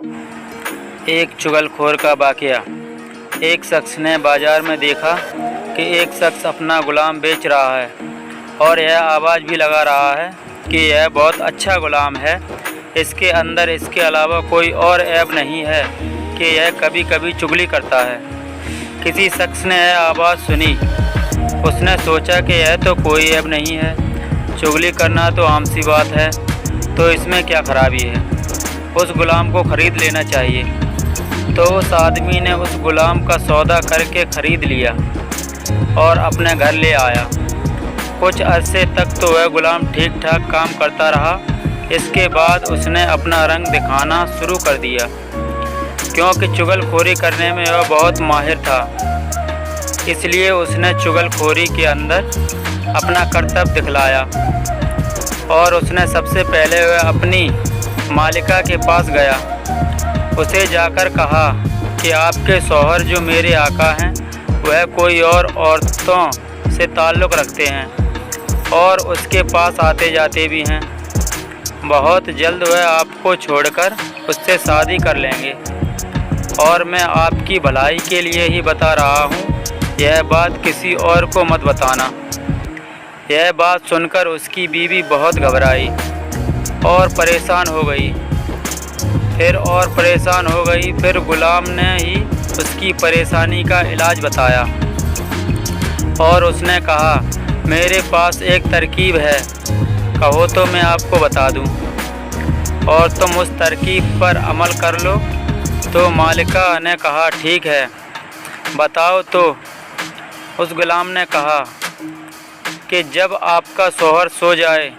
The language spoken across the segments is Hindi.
एक चुगलखोर का वाकया। एक शख्स ने बाज़ार में देखा कि एक शख्स अपना गुलाम बेच रहा है और यह आवाज़ भी लगा रहा है कि यह बहुत अच्छा गुलाम है, इसके अंदर इसके अलावा कोई और ऐब नहीं है कि यह कभी कभी चुगली करता है। किसी शख्स ने यह आवाज़ सुनी। उसने सोचा कि यह तो कोई ऐब नहीं है, चुगली करना तो आम सी बात है, तो इसमें क्या खराबी है, उस गुलाम को ख़रीद लेना चाहिए। तो उस आदमी ने उस गुलाम का सौदा करके ख़रीद लिया और अपने घर ले आया। कुछ अरसे तक तो वह गुलाम ठीक ठाक काम करता रहा। इसके बाद उसने अपना रंग दिखाना शुरू कर दिया, क्योंकि चुगलखोरी करने में वह बहुत माहिर था। इसलिए उसने चुगलखोरी के अंदर अपना कर्तव्य दिखलाया और उसने सबसे पहले वह अपनी मालिका के पास गया। उसे जाकर कहा कि आपके शौहर जो मेरे आका हैं वह कोई और औरतों से ताल्लुक़ रखते हैं और उसके पास आते जाते भी हैं। बहुत जल्द वह आपको छोड़कर उससे शादी कर लेंगे और मैं आपकी भलाई के लिए ही बता रहा हूँ, यह बात किसी और को मत बताना। यह बात सुनकर उसकी बीवी बहुत घबराई और परेशान हो गई। फिर गुलाम ने ही उसकी परेशानी का इलाज बताया और उसने कहा, मेरे पास एक तरकीब है, कहो तो मैं आपको बता दूं और तुम उस तरकीब पर अमल कर लो। तो मालिका ने कहा, ठीक है, बताओ। तो उस गुलाम ने कहा कि जब आपका शौहर सो जाए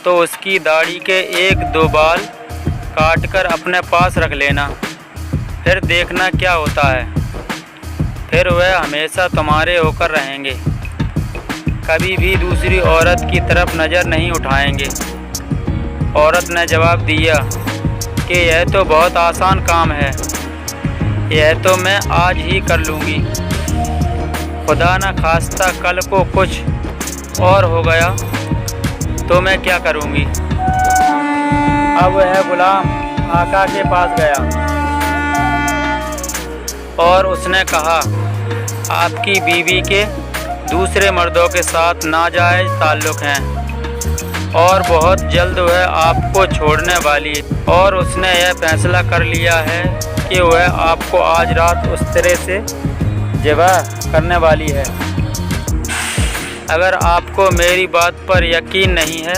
तो उसकी दाढ़ी के 1-2 बाल काटकर अपने पास रख लेना, फिर देखना क्या होता है। फिर वह हमेशा तुम्हारे होकर रहेंगे, कभी भी दूसरी औरत की तरफ नज़र नहीं उठाएंगे। औरत ने जवाब दिया कि यह तो बहुत आसान काम है, यह तो मैं आज ही कर लूँगी। खुदा न खास्ता कल को कुछ और हो गया तो मैं क्या करूँगी। अब वह गुलाम आका के पास गया और उसने कहा, आपकी बीवी के दूसरे मर्दों के साथ नाजायज़ ताल्लुक़ हैं और बहुत जल्द वह आपको छोड़ने वाली है और उसने यह फ़ैसला कर लिया है कि वह आपको आज रात उस तरह से ज़िबा करने वाली है। अगर आपको मेरी बात पर यकीन नहीं है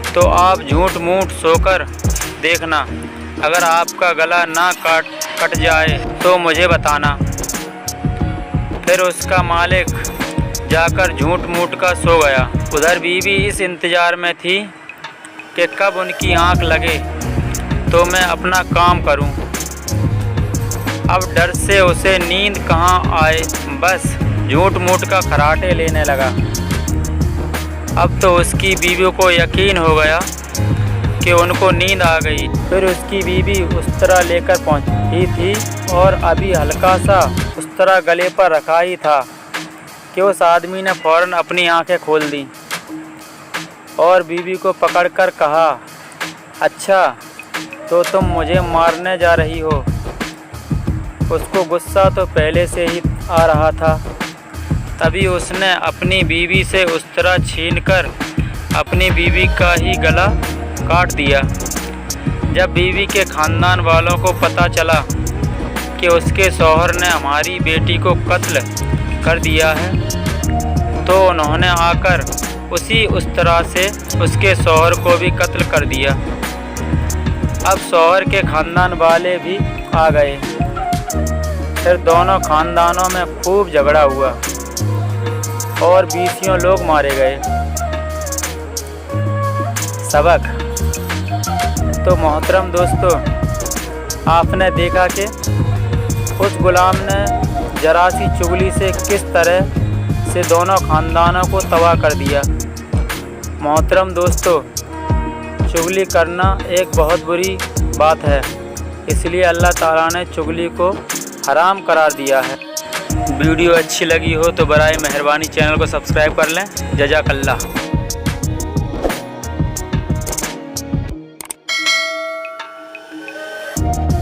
तो आप झूठ मूठ सोकर देखना, अगर आपका गला ना कट जाए तो मुझे बताना। फिर उसका मालिक जाकर झूठ मूठ का सो गया। उधर बीवी इस इंतज़ार में थी कि कब उनकी आंख लगे तो मैं अपना काम करूं। अब डर से उसे नींद कहाँ आए, बस झूठ मूठ का खर्राटे लेने लगा। अब तो उसकी बीवी को यकीन हो गया कि उनको नींद आ गई। फिर उसकी बीवी उस्तरा लेकर पहुंची थी और अभी हल्का सा उस्तरा गले पर रखा ही था कि उस आदमी ने फ़ौरन अपनी आंखें खोल दी और बीवी को पकड़कर कहा, अच्छा तो तुम मुझे मारने जा रही हो। उसको गुस्सा तो पहले से ही आ रहा था। तभी उसने अपनी बीवी से उस्तरा छीनकर अपनी बीवी का ही गला काट दिया। जब बीवी के ख़ानदान वालों को पता चला कि उसके शौहर ने हमारी बेटी को कत्ल कर दिया है तो उन्होंने आकर उसी उस्तरा से उसके शौहर को भी कत्ल कर दिया। अब शौहर के ख़ानदान वाले भी आ गए। फिर दोनों ख़ानदानों में खूब झगड़ा हुआ और 20 लोग मारे गए। सबक। तो मोहतरम दोस्तों, आपने देखा कि उस गुलाम ने जरा सी चुगली से किस तरह से दोनों ख़ानदानों को तबाह कर दिया। मोहतरम दोस्तों, चुगली करना एक बहुत बुरी बात है, इसलिए अल्लाह ताला ने चुगली को हराम करार दिया है। वीडियो अच्छी लगी हो तो बराए मेहरबानी चैनल को सब्सक्राइब कर लें। जज़ाकल्लाह। है।